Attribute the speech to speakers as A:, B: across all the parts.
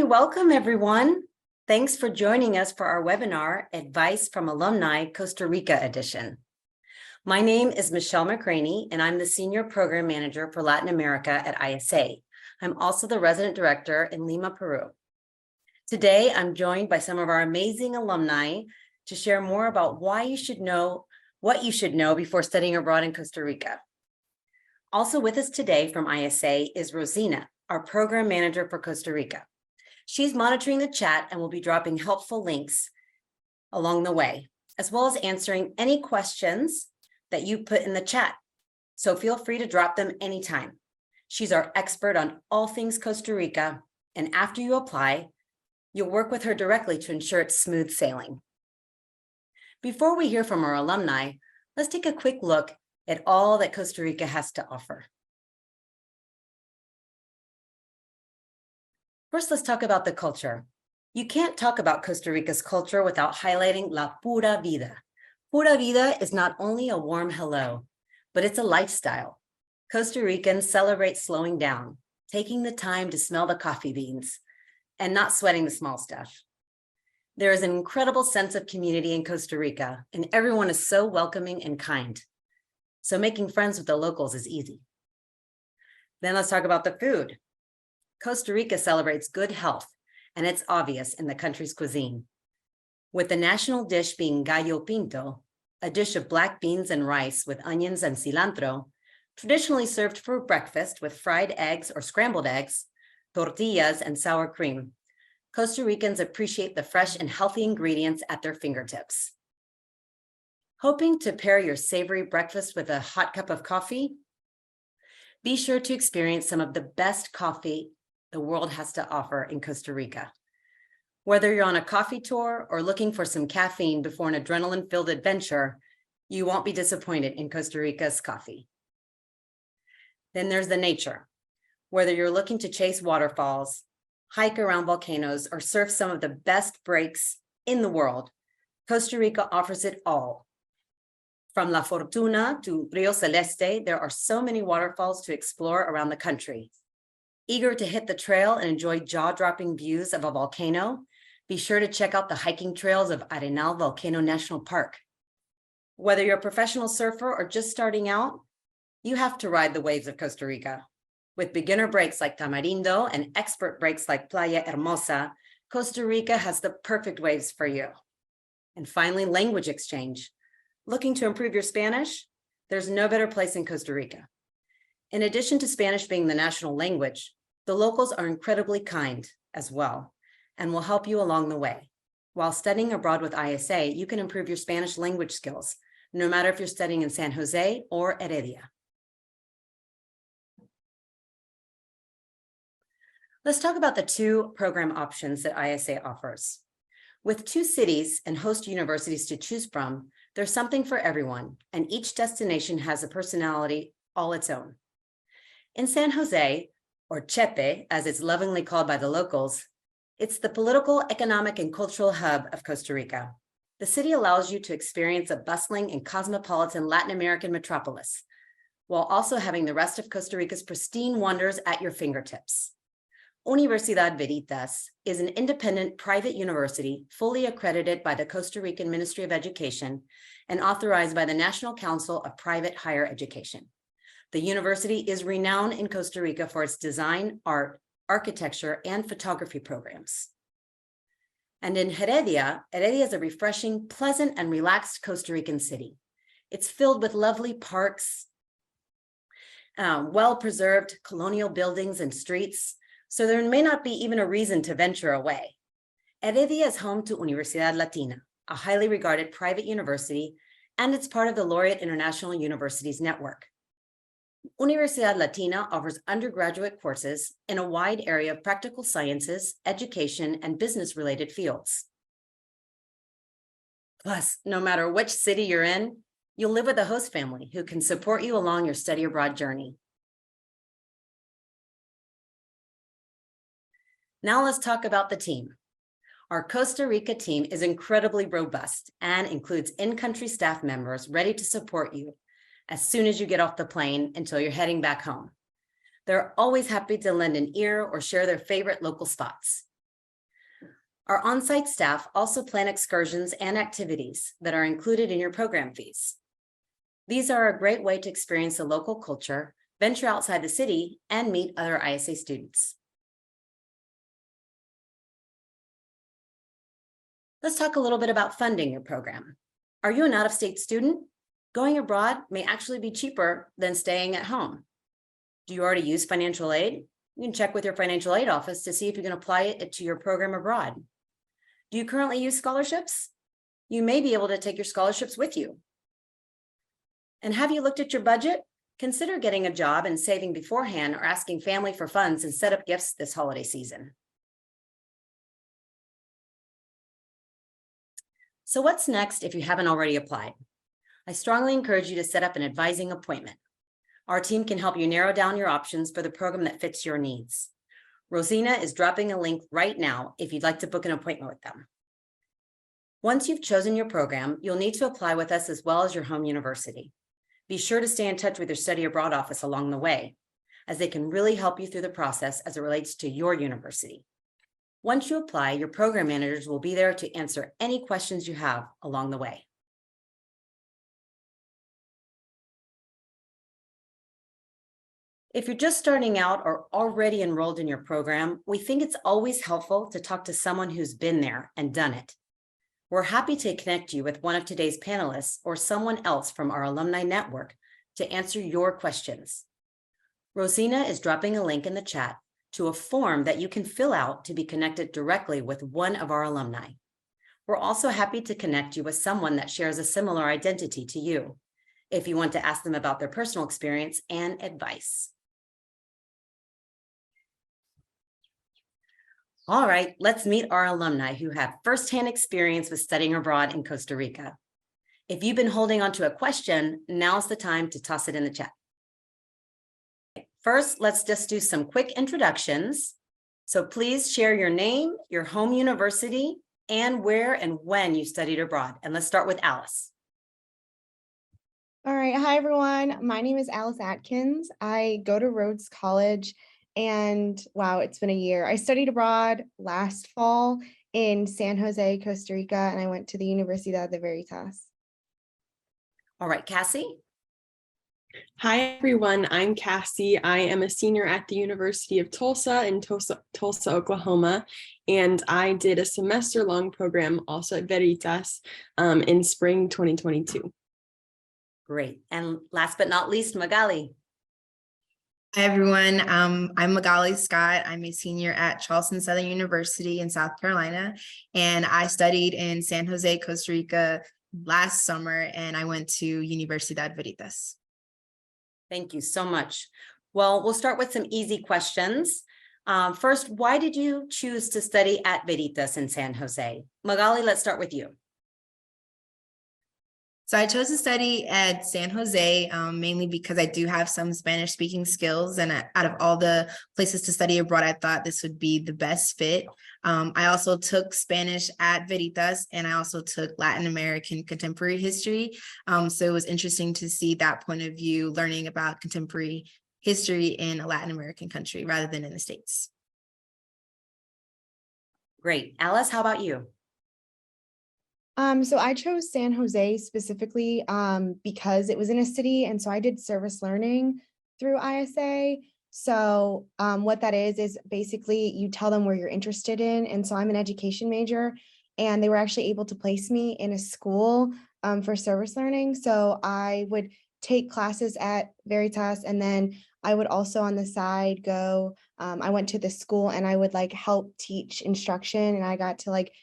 A: welcome everyone. Thanks for joining us for our webinar, Advice from Alumni Costa Rica edition. My name is Michelle McCraney, and I'm the Senior Program Manager for Latin America at ISA. I'm also the Resident Director in Lima, Peru. Today, I'm joined by some of our amazing alumni to share more about what you should know before studying abroad in Costa Rica. Also with us today from ISA is Rosina, our Program Manager for Costa Rica. She's monitoring the chat and will be dropping helpful links along the way, as well as answering any questions that you put in the chat. So feel free to drop them anytime. She's our expert on all things Costa Rica, and after you apply, you'll work with her directly to ensure it's smooth sailing. Before we hear from our alumni, let's take a quick look at all that Costa Rica has to offer. First, let's talk about the culture. You can't talk about Costa Rica's culture without highlighting La Pura Vida. Pura Vida is not only a warm hello, but it's a lifestyle. Costa Ricans celebrate slowing down, taking the time to smell the coffee beans, and not sweating the small stuff. There is an incredible sense of community in Costa Rica, and everyone is so welcoming and kind. So making friends with the locals is easy. Then let's talk about the food. Costa Rica celebrates good health, and it's obvious in the country's cuisine. With the national dish being gallo pinto, a dish of black beans and rice with onions and cilantro, traditionally served for breakfast with fried eggs or scrambled eggs, tortillas, and sour cream. Costa Ricans appreciate the fresh and healthy ingredients at their fingertips. Hoping to pair your savory breakfast with a hot cup of coffee? Be sure to experience some of the best coffee the world has to offer in Costa Rica. Whether you're on a coffee tour or looking for some caffeine before an adrenaline-filled adventure, you won't be disappointed in Costa Rica's coffee. Then there's the nature. Whether you're looking to chase waterfalls, hike around volcanoes, or surf some of the best breaks in the world, Costa Rica offers it all. From La Fortuna to Rio Celeste, there are so many waterfalls to explore around the country. Eager to hit the trail and enjoy jaw-dropping views of a volcano, be sure to check out the hiking trails of Arenal Volcano National Park. Whether you're a professional surfer or just starting out, you have to ride the waves of Costa Rica. With beginner breaks like Tamarindo and expert breaks like Playa Hermosa, Costa Rica has the perfect waves for you. And finally, language exchange. Looking to improve your Spanish? There's no better place in Costa Rica. In addition to Spanish being the national language, the locals are incredibly kind as well and will help you along the way. While studying abroad with ISA, you can improve your Spanish language skills, no matter if you're studying in San Jose or Heredia. Let's talk about the two program options that ISA offers. With 2 cities and host universities to choose from, there's something for everyone, and each destination has a personality all its own. In San Jose, or Chepe, as it's lovingly called by the locals, it's the political, economic, and cultural hub of Costa Rica. The city allows you to experience a bustling and cosmopolitan Latin American metropolis, while also having the rest of Costa Rica's pristine wonders at your fingertips. Universidad Veritas is an independent private university fully accredited by the Costa Rican Ministry of Education and authorized by the National Council of Private Higher Education. The university is renowned in Costa Rica for its design, art, architecture, and photography programs. And in Heredia is a refreshing, pleasant, and relaxed Costa Rican city. It's filled with lovely parks, well-preserved colonial buildings and streets, so there may not be even a reason to venture away. Heredia is home to Universidad Latina, a highly regarded private university, and it's part of the Laureate International Universities Network. Universidad Latina offers undergraduate courses in a wide area of practical sciences, education, and business-related fields. Plus, no matter which city you're in, you'll live with a host family who can support you along your study abroad journey. Now let's talk about the team. Our Costa Rica team is incredibly robust and includes in-country staff members ready to support you as soon as you get off the plane until you're heading back home. They're always happy to lend an ear or share their favorite local spots. Our on-site staff also plan excursions and activities that are included in your program fees. These are a great way to experience the local culture, venture outside the city, and meet other ISA students. Let's talk a little bit about funding your program. Are you an out-of-state student? Going abroad may actually be cheaper than staying at home. Do you already use financial aid? You can check with your financial aid office to see if you can apply it to your program abroad. Do you currently use scholarships? You may be able to take your scholarships with you. And have you looked at your budget? Consider getting a job and saving beforehand or asking family for funds and set up gifts this holiday season. So what's next if you haven't already applied? I strongly encourage you to set up an advising appointment. Our team can help you narrow down your options for the program that fits your needs. Rosina is dropping a link right now if you'd like to book an appointment with them. Once you've chosen your program, you'll need to apply with us as well as your home university. Be sure to stay in touch with your study abroad office along the way, as they can really help you through the process as it relates to your university. Once you apply, your program managers will be there to answer any questions you have along the way. If you're just starting out or already enrolled in your program, we think it's always helpful to talk to someone who's been there and done it. We're happy to connect you with one of today's panelists or someone else from our alumni network to answer your questions. Rosina is dropping a link in the chat to a form that you can fill out to be connected directly with one of our alumni. We're also happy to connect you with someone that shares a similar identity to you, if you want to ask them about their personal experience and advice. All right, let's meet our alumni who have firsthand experience with studying abroad in Costa Rica. If you've been holding on to a question, now's the time to toss it in the chat. First, let's just do some quick introductions. So please share your name, your home university, and where and when you studied abroad. And let's start with Alice.
B: All right. Hi, everyone. My name is Alice Atkins. I go to Rhodes College, and wow, it's been a year. I studied abroad last fall in San Jose, Costa Rica, and I went to the Universidad de Veritas.
A: All right, Cassie.
C: Hi, everyone. I'm Cassie. I am a senior at the University of Tulsa in Tulsa, Oklahoma, and I did a semester-long program also at Veritas in spring 2022.
A: Great. And last but not least, Magali.
D: Hi, everyone. I'm Magali Scott. I'm a senior at Charleston Southern University in South Carolina, and I studied in San Jose, Costa Rica last summer, and I went to Universidad Veritas.
A: Thank you so much. Well, we'll start with some easy questions. First, why did you choose to study at Veritas in San Jose? Magali, let's start with you.
D: So I chose to study at San Jose mainly because I do have some Spanish speaking skills, and out of all the places to study abroad, I thought this would be the best fit. I also took Spanish at Veritas, and I also took Latin American contemporary history. So it was interesting to see that point of view, learning about contemporary history in a Latin American country rather than in the States.
A: Great. Alice, how about you?
B: So I chose San Jose specifically because it was in a city, and so I did service learning through ISA. So what that is basically you tell them where you're interested in, and so I'm an education major, and they were actually able to place me in a school for service learning. So I would take classes at Veritas, and then I would also on the side go, I went to the school and I would like help teach instruction, and I got to like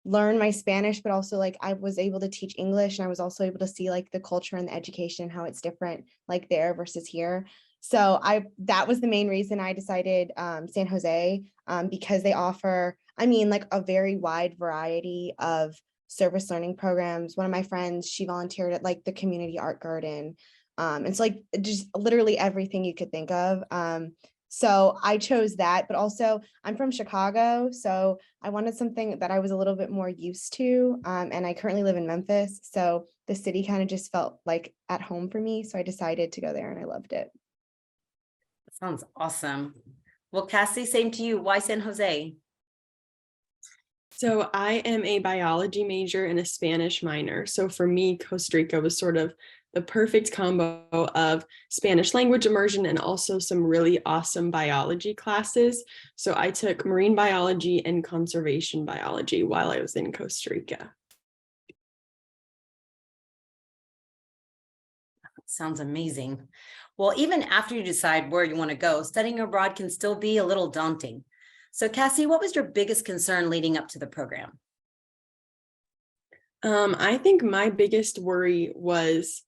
B: learn my Spanish, but also like I was able to teach English, and I was also able to see like the culture and the education, how it's different like there versus here. So that was the main reason I decided San Jose because they offer, I mean, like a very wide variety of service learning programs. One of my friends, she volunteered at like the community art garden. It's like just literally everything you could think of. So I chose that, but also I'm from Chicago, so I wanted something that I was a little bit more used to. And I currently live in Memphis, so the city kind of just felt like at home for me. So I decided to go there, and I loved it.
A: That sounds awesome. Well, Cassie, same to you. Why San Jose?
C: So I am a biology major and a Spanish minor. So for me, Costa Rica was sort of the perfect combo of Spanish language immersion and also some really awesome biology classes. So I took marine biology and conservation biology while I was in Costa Rica.
A: Sounds amazing. Well, even after you decide where you want to go, studying abroad can still be a little daunting. So Cassie, what was your biggest concern leading up to the program?
C: I think my biggest worry was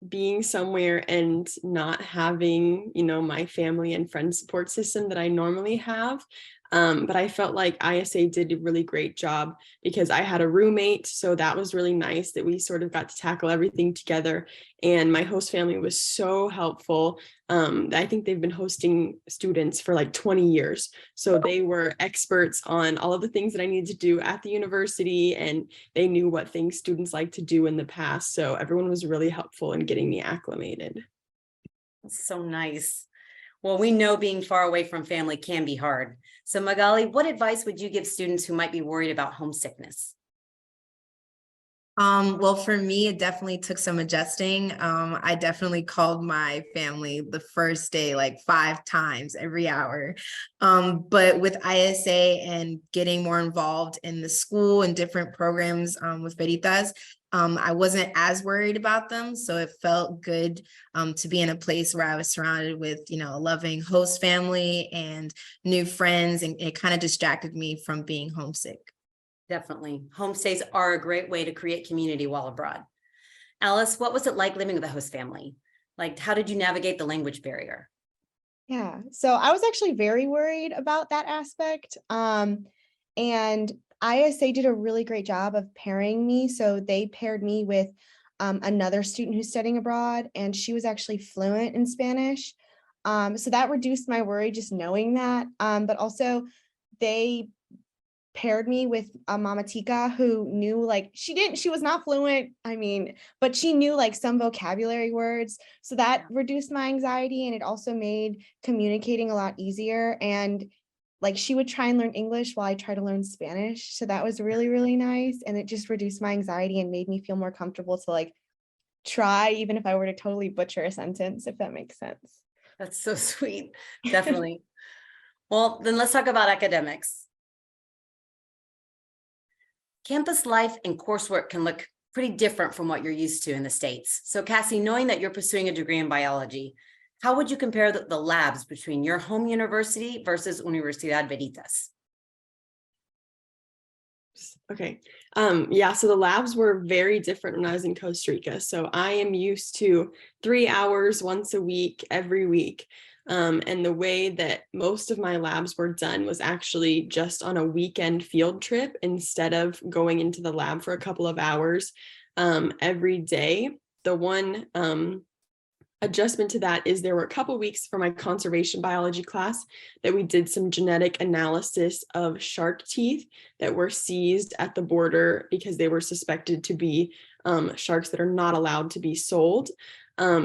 C: being somewhere and not having, my family and friend support system that I normally have. But I felt like ISA did a really great job because I had a roommate. So that was really nice that we sort of got to tackle everything together. And my host family was so helpful. I think they've been hosting students for like 20 years. So they were experts on all of the things that I needed to do at the university, and they knew what things students like to do in the past. So everyone was really helpful in getting me acclimated.
A: That's so nice. Well, we know being far away from family can be hard. So Magali, what advice would you give students who might be worried about homesickness?
D: Well, for me, it definitely took some adjusting. I definitely called my family the first day, like 5 times every hour. But with ISA and getting more involved in the school and different programs with Veritas, I wasn't as worried about them. So it felt good to be in a place where I was surrounded with, a loving host family and new friends, and it kind of distracted me from being homesick.
A: Definitely. Homestays are a great way to create community while abroad. Alice, what was it like living with a host family? Like, how did you navigate the language barrier?
B: Yeah, so I was actually very worried about that aspect. And ISA did a really great job of pairing me. So they paired me with another student who's studying abroad, and she was actually fluent in Spanish. So that reduced my worry just knowing that. But also they paired me with a Mama Tika who knew, like, she was not fluent, but she knew like some vocabulary words. So that reduced my anxiety, and it also made communicating a lot easier. And like, she would try and learn English while I try to learn Spanish. So that was really, really nice. And it just reduced my anxiety and made me feel more comfortable to like try, even if I were to totally butcher a sentence, if that makes sense.
A: That's so sweet. Definitely. Well, then let's talk about academics. Campus life and coursework can look pretty different from what you're used to in the States. So Cassie, knowing that you're pursuing a degree in biology, how would you compare the labs between your home university versus Universidad Veritas?
C: Okay. So the labs were very different when I was in Costa Rica. So I am used to 3 hours once a week, every week. And the way that most of my labs were done was actually just on a weekend field trip instead of going into the lab for a couple of hours every day. The one adjustment to that is there were a couple weeks for my conservation biology class that we did some genetic analysis of shark teeth that were seized at the border because they were suspected to be sharks that are not allowed to be sold.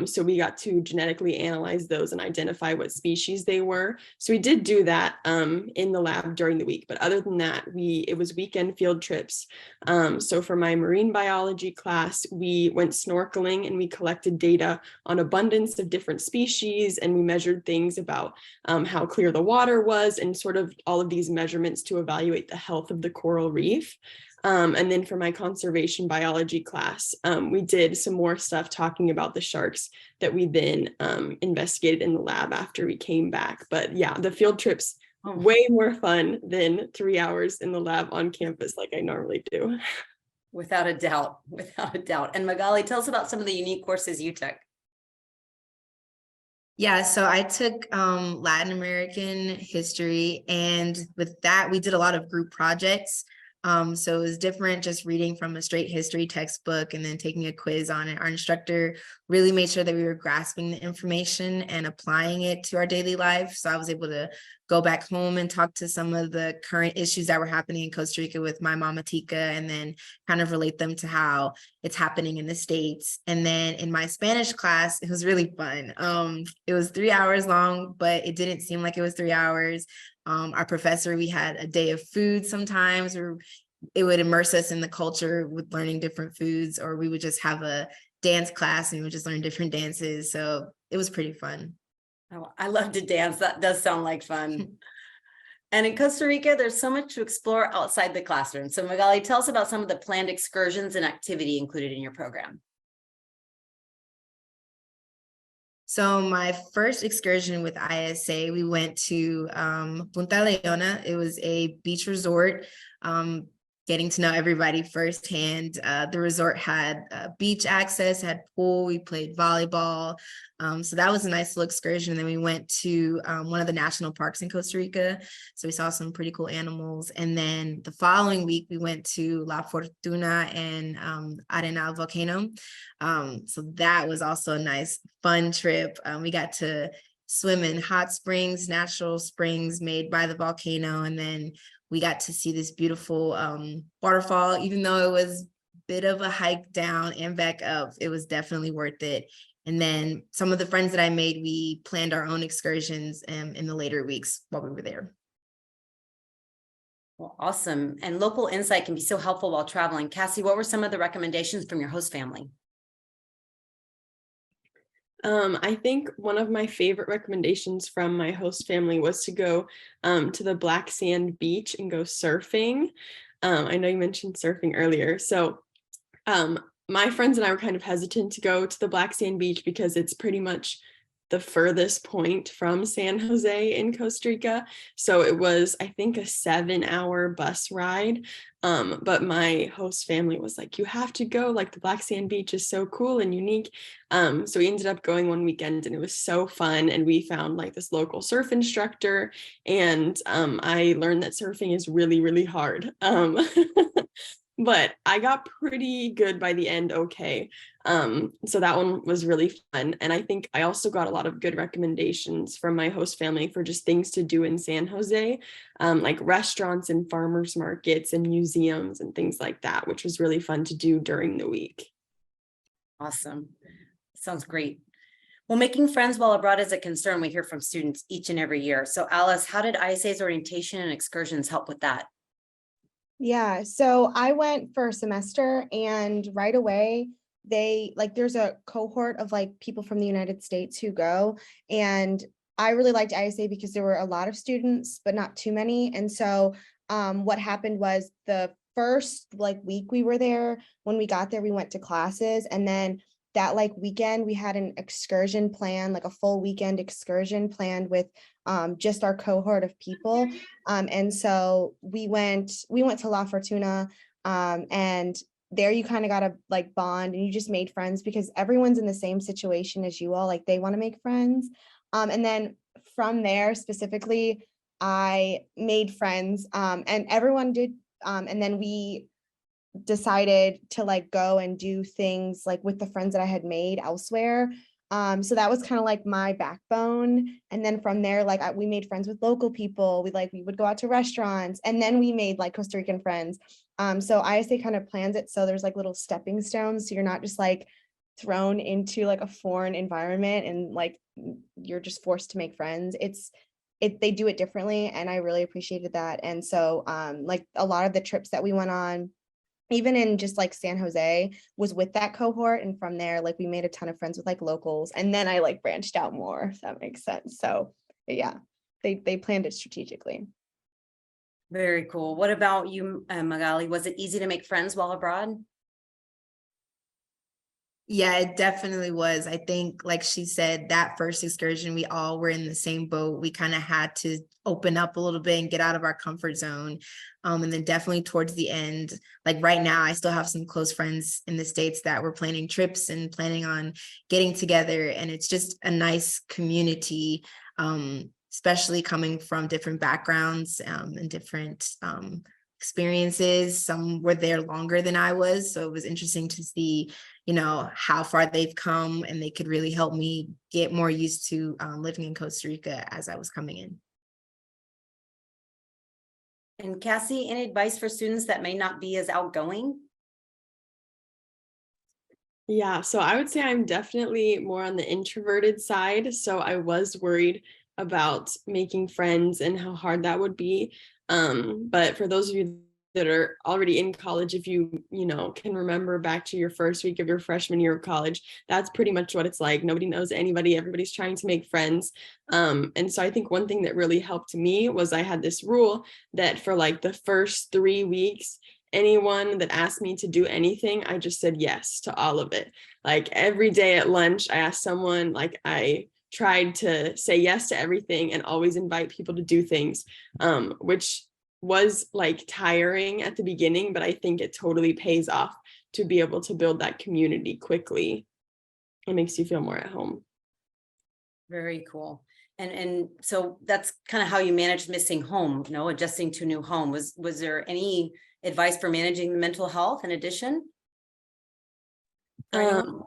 C: So we got to genetically analyze those and identify what species they were. So we did do that in the lab during the week. But other than that, it was weekend field trips. So for my marine biology class, we went snorkeling and we collected data on abundance of different species. And we measured things about how clear the water was and sort of all of these measurements to evaluate the health of the coral reef. And then for my conservation biology class, we did some more stuff talking about the sharks that we then investigated in the lab after we came back. But yeah, the field trips way more fun than 3 hours in the lab on campus like I normally do.
A: Without a doubt, without a doubt. And Magali, tell us about some of the unique courses you took.
D: Yeah, so I took Latin American history, and with that, we did a lot of group projects. So it was different just reading from a straight history textbook and then taking a quiz on it. Our instructor really made sure that we were grasping the information and applying it to our daily life. So I was able to go back home and talk to some of the current issues that were happening in Costa Rica with my mama Tika, and then kind of relate them to how it's happening in the States. And then in my Spanish class, it was really fun. It was 3 hours long, but it didn't seem like it was 3 hours. Our professor, we had a day of food sometimes, where it would immerse us in the culture with learning different foods, or we would just have a dance class and we would just learn different dances. So it was pretty fun.
A: Oh, I love to dance. That does sound like fun. And in Costa Rica, there's so much to explore outside the classroom. So Magali, tell us about some of the planned excursions and activity included in your program.
D: So my first excursion with ISA, we went to Punta Leona. It was a beach resort, getting to know everybody firsthand. The resort had beach access, had pool, we played volleyball. So that was a nice little excursion. And then we went to one of the national parks in Costa Rica. So we saw some pretty cool animals. And then the following week, we went to La Fortuna and Arenal volcano. So that was also a nice, fun trip. We got to swim in hot springs, natural springs made by the volcano. And then we got to see this beautiful waterfall. Even though it was a bit of a hike down and back up, it was definitely worth it. And then some of the friends that I made, we planned our own excursions in the later weeks while we were there.
A: Well, awesome. And local insight can be so helpful while traveling. Cassie, what were some of the recommendations from your host family?
C: I think one of my favorite recommendations from my host family was to go to the black sand beach and go surfing. I know you mentioned surfing earlier. So my friends and I were kind of hesitant to go to the black sand beach because it's pretty much the furthest point from San Jose in Costa Rica. So it was, I think, a 7-hour bus ride. But my host family was like, you have to go, like the black sand beach is so cool and unique. So we ended up going one weekend and it was so fun. And we found like this local surf instructor, and I learned that surfing is really, really hard. But I got pretty good by the end. Okay. So that one was really fun. And I think I also got a lot of good recommendations from my host family for just things to do in San Jose, like restaurants and farmers markets and museums and things like that, which was really fun to do during the week.
A: Awesome. Sounds great. Well, making friends while abroad is a concern we hear from students each and every year. So Alice, how did ISA's orientation and excursions help with that?
B: Yeah, so I went for a semester, and right away there's a cohort of like people from the United States who go, and I really liked ISA because there were a lot of students, but not too many. And so what happened was the first like week we were there, when we got there, we went to classes, and then that like weekend we had an excursion plan, like a full weekend excursion planned with just our cohort of people. And so we went to La Fortuna, and there you kind of got to like bond, and you just made friends because everyone's in the same situation as you all, like they want to make friends. And then from there specifically, I made friends, and everyone did. And then we decided to like go and do things like with the friends that I had made elsewhere. So that was kind of like my backbone. And then from there, like we made friends with local people. We would go out to restaurants, and then we made like Costa Rican friends. So ISA kind of plans it so there's like little stepping stones. So you're not just like thrown into like a foreign environment and like you're just forced to make friends. They do it differently, and I really appreciated that. And so like a lot of the trips that we went on, even in just like San Jose, was with that cohort. And from there, like we made a ton of friends with like locals, and then I like branched out more, if that makes sense. So yeah, they planned it strategically.
A: Very cool. What about you, Magali? Was it easy to make friends while abroad?
D: Yeah, it definitely was. I think, like she said, that first excursion, we all were in the same boat. We kind of had to open up a little bit and get out of our comfort zone. And then definitely towards the end, like right now, I still have some close friends in the States that were planning trips and planning on getting together. And it's just a nice community, especially coming from different backgrounds and different experiences. Some were there longer than I was. So it was interesting to see, you know, how far they've come, and they could really help me get more used to living in Costa Rica as I was coming in.
A: And Cassie, any advice for students that may not be as outgoing?
C: Yeah, so I would say I'm definitely more on the introverted side. So I was worried about making friends and how hard that would be. But for those of you that are already in college, if you can remember back to your first week of your freshman year of college, that's pretty much what it's like. Nobody knows anybody, everybody's trying to make friends. And so I think one thing that really helped me was I had this rule that for like the first 3 weeks, anyone that asked me to do anything, I just said yes to all of it. Like every day at lunch, I asked someone, like I tried to say yes to everything and always invite people to do things, which was like tiring at the beginning, but I think it totally pays off to be able to build that community quickly. It makes you feel more at home.
A: Very cool. And so that's kind of how you managed missing home, adjusting to a new home. Was there any advice for managing the mental health in addition? For anyone?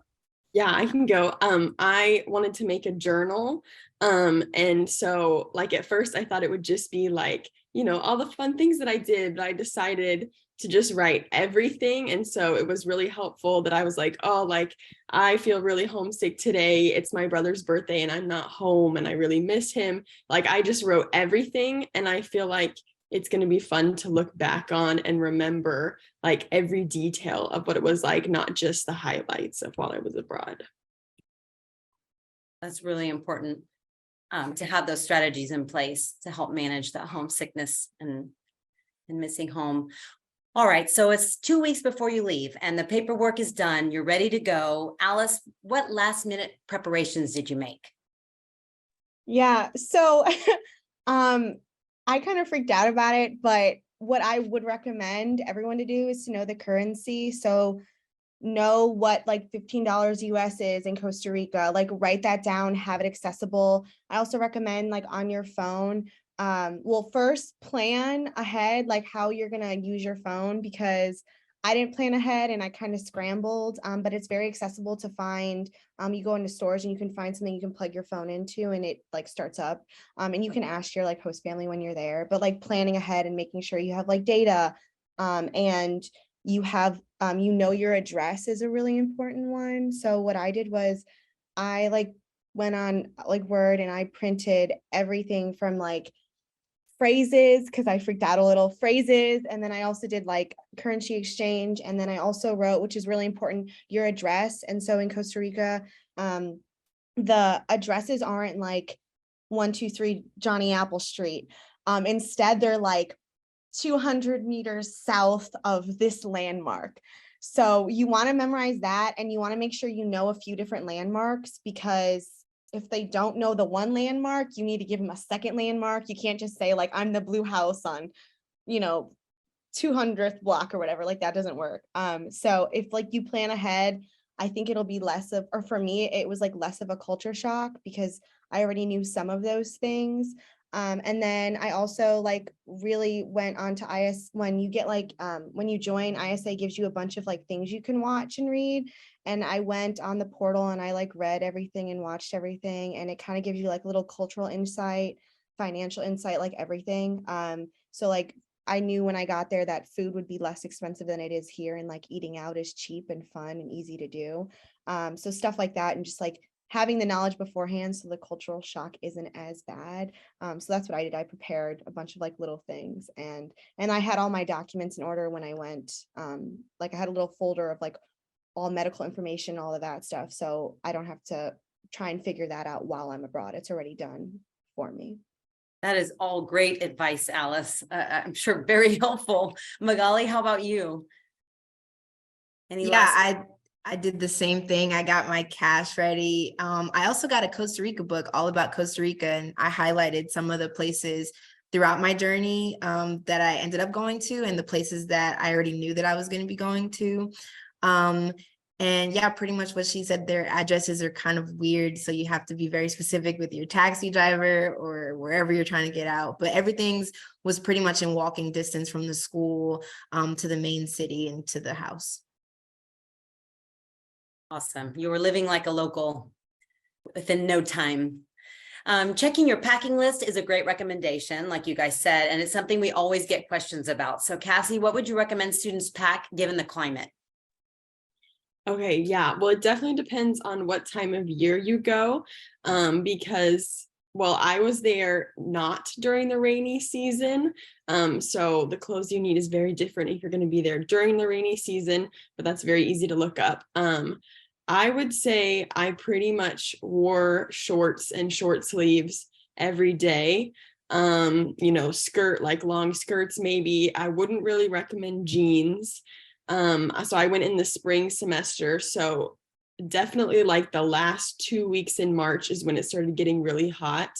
C: Yeah, I can go. I wanted to make a journal. And so like at first I thought it would just be like, all the fun things that I did, but I decided to just write everything. And so it was really helpful that I was like, oh, like I feel really homesick today. It's my brother's birthday and I'm not home and I really miss him. Like I just wrote everything, and I feel like it's going to be fun to look back on and remember like every detail of what it was like, not just the highlights of while I was abroad.
A: That's really important, to have those strategies in place to help manage that homesickness and missing home. All right, so it's 2 weeks before you leave and the paperwork is done. You're ready to go. Alice, what last minute preparations did you make?
B: Yeah, so I kind of freaked out about it, but what I would recommend everyone to do is to know the currency. So know what like $15 US is in Costa Rica, like write that down, have it accessible. I also recommend like on your phone, well, first plan ahead, like how you're gonna use your phone, because I didn't plan ahead and I kind of scrambled, but it's very accessible to find. You go into stores and you can find something you can plug your phone into and it like starts up. And you can ask your like host family when you're there, but like planning ahead and making sure you have like data, and you have, your address is a really important one. So what I did was I like went on like Word and I printed everything from like phrases, because I freaked out a little, phrases, and then I also did like currency exchange, and then I also wrote, which is really important, your address. And so in Costa Rica, the addresses aren't like 123 Johnny Apple Street. Instead they're like 200 meters south of this landmark. So you want to memorize that, and you want to make sure you know a few different landmarks, because if they don't know the one landmark, you need to give them a second landmark. You can't just say like, I'm the blue house on, 200th block or whatever, like that doesn't work. So if like you plan ahead, I think it'll be less of, or for me, it was like less of a culture shock because I already knew some of those things. And then I also like really went on to IS when you get like, when you join, ISA gives you a bunch of like things you can watch and read. And I went on the portal and I like read everything and watched everything. And it kind of gives you like little cultural insight, financial insight, like everything. So like I knew when I got there that food would be less expensive than it is here, and like eating out is cheap and fun and easy to do. So stuff like that, and just like having the knowledge beforehand so the cultural shock isn't as bad. So that's what I did. I prepared a bunch of like little things, and I had all my documents in order when I went. Like I had a little folder of like all medical information, all of that stuff. So I don't have to try and figure that out while I'm abroad. It's already done for me.
A: That is all great advice, Alice. I'm sure very helpful. Magali, how about you? Any last?
D: I did the same thing. I got my cash ready. I also got a Costa Rica book all about Costa Rica, and I highlighted some of the places throughout my journey that I ended up going to, and the places that I already knew that I was going to be going to. And yeah, pretty much what she said, their addresses are kind of weird. So you have to be very specific with your taxi driver or wherever you're trying to get out. But everything's was pretty much in walking distance from the school to the main city and to the house.
A: Awesome. You were living like a local within no time. Checking your packing list is a great recommendation, like you guys said, and it's something we always get questions about. So Cassie, what would you recommend students pack given the climate?
C: Okay, yeah. Well, it definitely depends on what time of year you go, because, well, I was there not during the rainy season. So the clothes you need is very different if you're going to be there during the rainy season, but that's very easy to look up. I would say I pretty much wore shorts and short sleeves every day. Skirt, like long skirts, maybe. I wouldn't really recommend jeans. So I went in the spring semester. So definitely like the last 2 weeks in March is when it started getting really hot.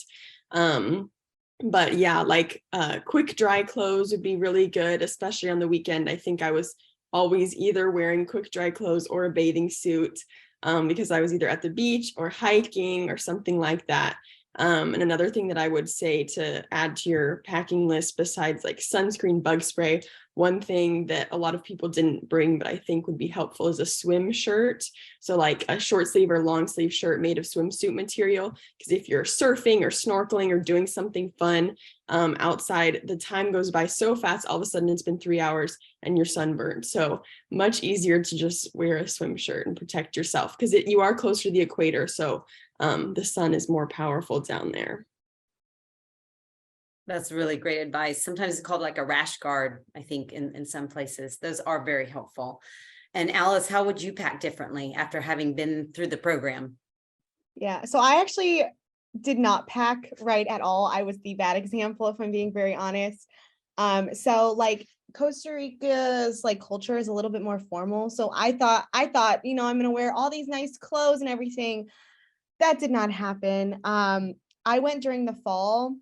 C: But yeah, like quick dry clothes would be really good, especially on the weekend. I think I was always either wearing quick dry clothes or a bathing suit, because I was either at the beach or hiking or something like that. And another thing that I would say to add to your packing list, besides like sunscreen, bug spray, one thing that a lot of people didn't bring, but I think would be helpful, is a swim shirt. So like a short sleeve or long sleeve shirt made of swimsuit material. Because if you're surfing or snorkeling or doing something fun outside, the time goes by so fast, all of a sudden it's been 3 hours and you're sunburned. So much easier to just wear a swim shirt and protect yourself, because you are closer to the equator. So the sun is more powerful down there.
A: That's really great advice. Sometimes it's called like a rash guard, I think, in some places. Those are very helpful. And Alice, how would you pack differently after having been through the program?
B: Yeah, so I actually did not pack right at all. I was the bad example, if I'm being very honest. So like Costa Rica's like culture is a little bit more formal. So I thought, I'm gonna wear all these nice clothes and everything. That did not happen. I went during the fall,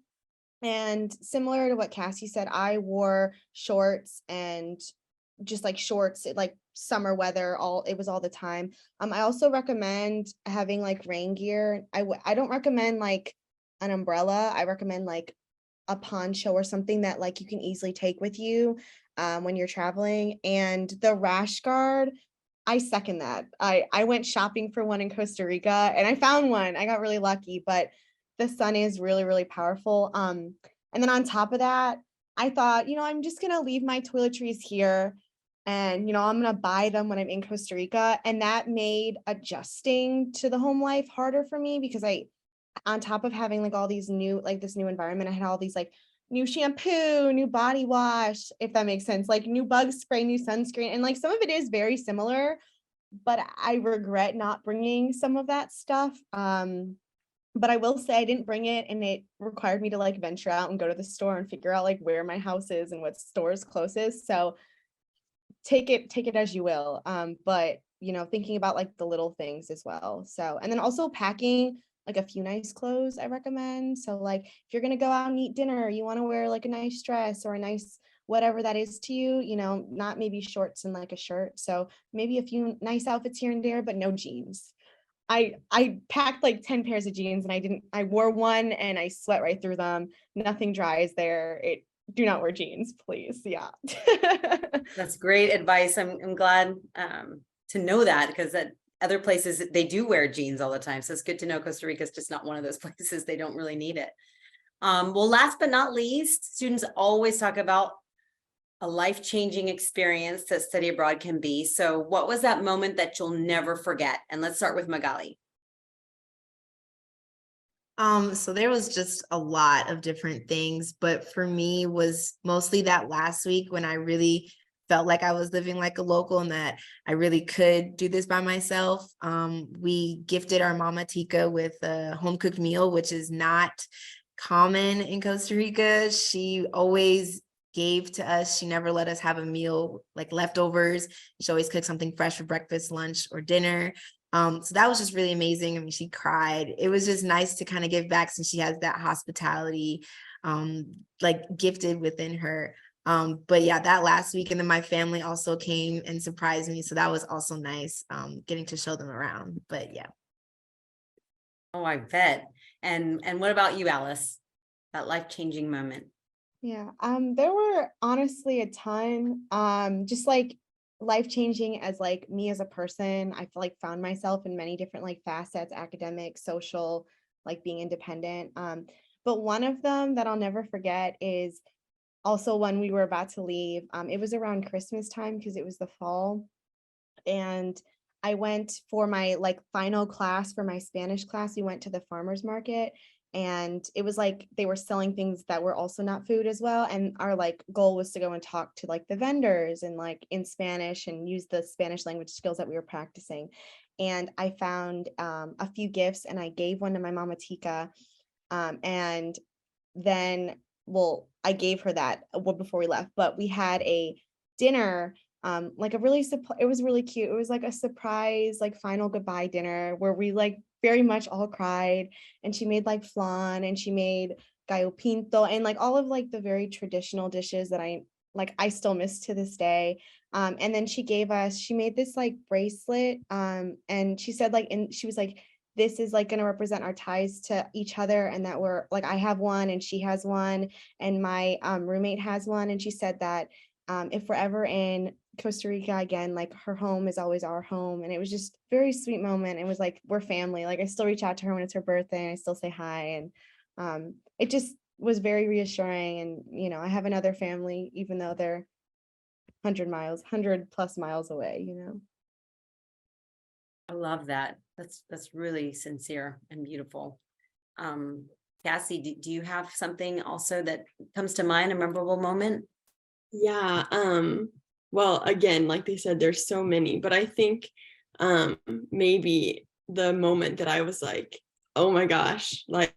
B: and similar to what Cassie said, I wore shorts and just like shorts, like summer weather, it was all the time. I also recommend having like rain gear. I don't recommend like an umbrella. I recommend like a poncho or something that like you can easily take with you when you're traveling. And the rash guard, I second that. I went shopping for one in Costa Rica and I found one. I got really lucky, but the sun is really, really powerful. And then on top of that, I thought, I'm just gonna leave my toiletries here and I'm gonna buy them when I'm in Costa Rica. And that made adjusting to the home life harder for me, because on top of having like all these new, like this new environment, I had all these like new shampoo, new body wash, if that makes sense, like new bug spray, new sunscreen. And like some of it is very similar, but I regret not bringing some of that stuff. But I will say I didn't bring it, and it required me to like venture out and go to the store and figure out like where my house is and what store is closest. So take it as you will. But thinking about like the little things as well. So, and then also packing like a few nice clothes I recommend. So like if you're gonna go out and eat dinner, you want to wear like a nice dress or a nice whatever that is to you, not maybe shorts and like a shirt. So maybe a few nice outfits here and there, but no jeans. I packed like 10 pairs of jeans and I wore one and I sweat right through them. Nothing dries there. Do not wear jeans, please. Yeah.
A: That's great advice. I'm glad to know that, because at other places they do wear jeans all the time. So it's good to know Costa Rica is just not one of those places. They don't really need it. Well, last but not least, students always talk about a life-changing experience that study abroad can be. So what was that moment that you'll never forget? And let's start with Magali.
D: So there was just a lot of different things, but for me was mostly that last week when I really felt like I was living like a local and that I really could do this by myself. We gifted our mama Tika with a home cooked meal, which is not common in Costa Rica. She always gave to us. She never let us have a meal like leftovers. She always cooked something fresh for breakfast, lunch, or dinner. So that was just really amazing. I mean, she cried. It was just nice to kind of give back, since she has that hospitality like gifted within her. But yeah, that last week, and then my family also came and surprised me. So that was also nice, getting to show them around. But yeah.
A: Oh, I bet. And what about you, Alice? That life-changing moment.
B: Yeah, there were honestly a ton, just like life-changing as like me as a person. I feel like found myself in many different like facets, academic, social, like being independent. But one of them that I'll never forget is also when we were about to leave. It was around Christmas time because it was the fall. And I went for my like final class for my Spanish class. We went to the farmer's market, and it was like they were selling things that were also not food as well. And our like goal was to go and talk to like the vendors and like in Spanish and use the Spanish language skills that we were practicing. And I found a few gifts, and I gave one to my mama Tika. And then, well, I gave her that before we left, but we had a dinner, like a really, it was really cute. It was like a surprise, like final goodbye dinner where we like very much all cried, and she made like flan, and she made gallo pinto, and like all of like the very traditional dishes that I still miss to this day. And then she made this like bracelet, and she said like, and she was like, this is like going to represent our ties to each other, and that we're like, I have one and she has one, and my roommate has one. And she said that if we're ever in Costa Rica again, like her home is always our home. And it was just a very sweet moment. It was like, we're family. Like I still reach out to her when it's her birthday, and I still say hi. And it just was very reassuring. And, you know, I have another family, even though they're 100+ miles away, you know.
A: I love that. That's really sincere and beautiful. Cassie, do you have something also that comes to mind, a memorable moment?
C: Yeah. Well, again, like they said, there's so many, but I think maybe the moment that I was like, oh my gosh, like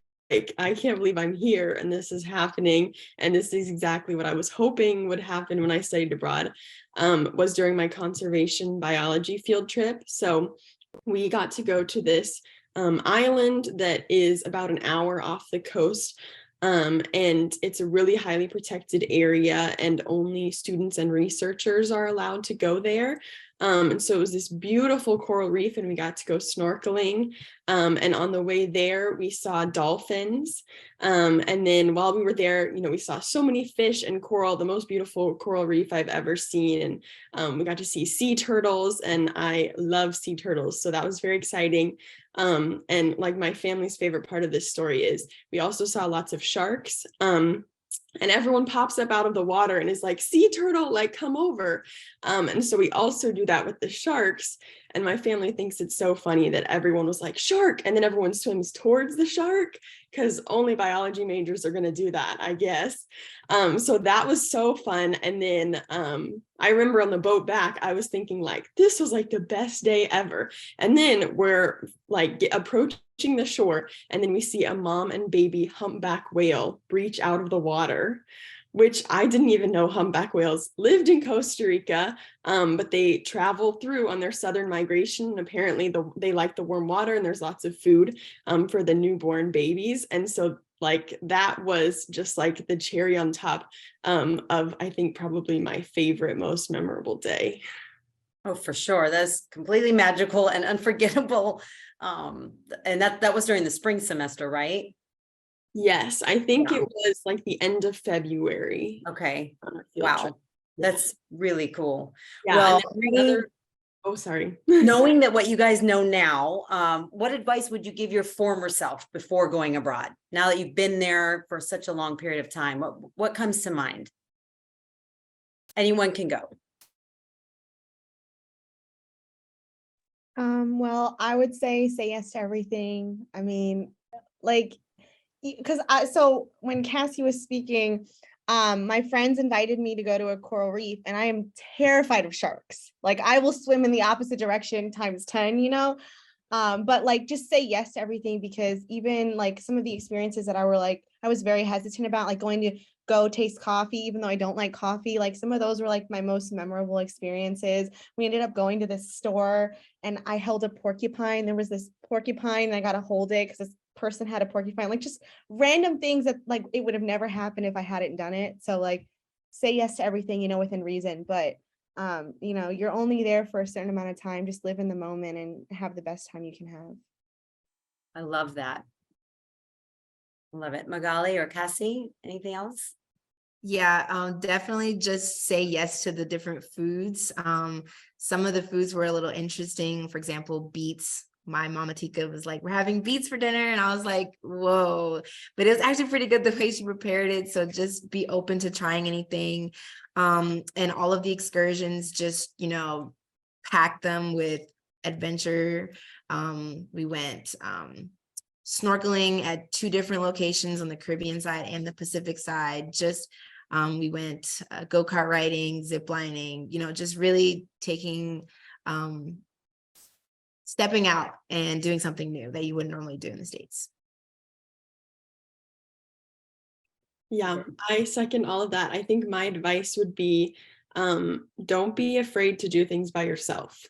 C: I can't believe I'm here and this is happening, and this is exactly what I was hoping would happen when I studied abroad, was during my conservation biology field trip. So we got to go to this island that is about an hour off the coast. And it's a really highly protected area, and only students and researchers are allowed to go there. And so it was this beautiful coral reef, and we got to go snorkeling. And on the way there, we saw dolphins. And then while we were there, you know, we saw so many fish and coral, the most beautiful coral reef I've ever seen. And we got to see sea turtles, and I love sea turtles. So that was very exciting. And like my family's favorite part of this story is we also saw lots of sharks. And everyone pops up out of the water and is like, sea turtle, like come over. And so we also do that with the sharks. And my family thinks it's so funny that everyone was like, shark, and then everyone swims towards the shark, because only biology majors are going to do that, I guess. So that was so fun. And then I remember on the boat back, I was thinking like, this was like the best day ever. And then we're like approaching the shore, and then we see a mom and baby humpback whale breach out of the water, which I didn't even know humpback whales lived in Costa Rica, but they travel through on their southern migration. And apparently they like the warm water, and there's lots of food for the newborn babies. And so like that was just like the cherry on top of, I think, probably my favorite, most memorable day.
A: Oh, for sure. That's completely magical and unforgettable. And that was during the spring semester, right?
C: Yes, I think
A: Yeah.
C: it was like the end of February.
A: Okay.
C: On our field trip.
A: Wow. That's really cool.
C: Yeah,
A: Well,
C: and then oh, sorry.
A: knowing that what you guys know now, what advice would you give your former self before going abroad? Now that you've been there for such a long period of time, what comes to mind? Anyone can go.
B: Well, I would say yes to everything. I mean, like, because so when Cassie was speaking, my friends invited me to go to a coral reef, and I am terrified of sharks. Like I will swim in the opposite direction times 10, you know. But like just say yes to everything, because even like some of the experiences that I was very hesitant about, like going to go taste coffee, even though I don't like coffee, like some of those were like my most memorable experiences. We ended up going to this store, and I held a porcupine. There was this porcupine, and I got to hold it because this person had a porcupine, like just random things that like it would have never happened if I hadn't done it. So like say yes to everything, you know, within reason. But you know, you're only there for a certain amount of time. Just live in the moment and have the best time you can have.
A: I love that. Love it. Magali or Cassie, anything else?
D: Yeah, definitely just say yes to the different foods. Some of the foods were a little interesting. For example, beets my mama Tika was like, we're having beets for dinner. And I was like, whoa, but it was actually pretty good the way she prepared it. So just be open to trying anything. And all of the excursions, just, pack them with adventure. We went snorkeling at 2 different locations on the Caribbean side and the Pacific side. We went go-kart riding, zip lining, just really taking, stepping out and doing something new that you wouldn't normally do in the States.
C: Yeah, I second all of that. I think my advice would be, don't be afraid to do things by yourself.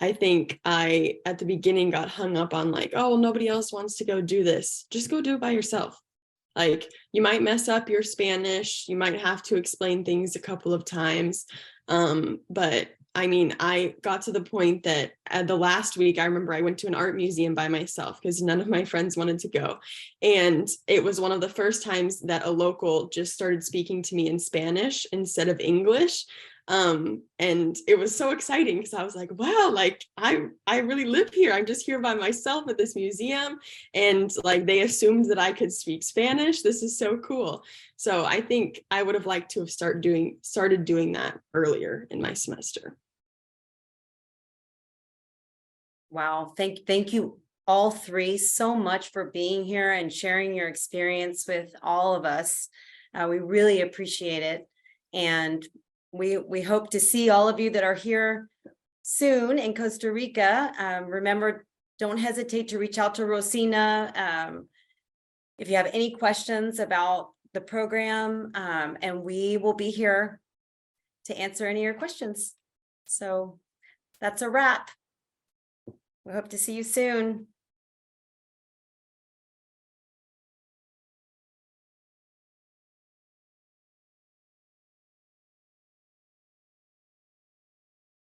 C: I think I, at the beginning, got hung up on like, oh, well, nobody else wants to go do this. Just go do it by yourself. Like, you might mess up your Spanish, you might have to explain things a couple of times. But I mean, I got to the point that the last week, I remember I went to an art museum by myself because none of my friends wanted to go. And it was one of the first times that a local just started speaking to me in Spanish instead of English. And it was so exciting because I was like, wow, like I really live here. I'm just here by myself at this museum. And like, they assumed that I could speak Spanish. This is so cool. So I think I would have liked to have started doing that earlier in my semester.
A: Wow. Thank you all 3 so much for being here and sharing your experience with all of us. We really appreciate it. And we hope to see all of you that are here soon in Costa Rica. Remember, don't hesitate to reach out to Rosina if you have any questions about the program, and we will be here to answer any of your questions. So that's a wrap. We hope to see you soon.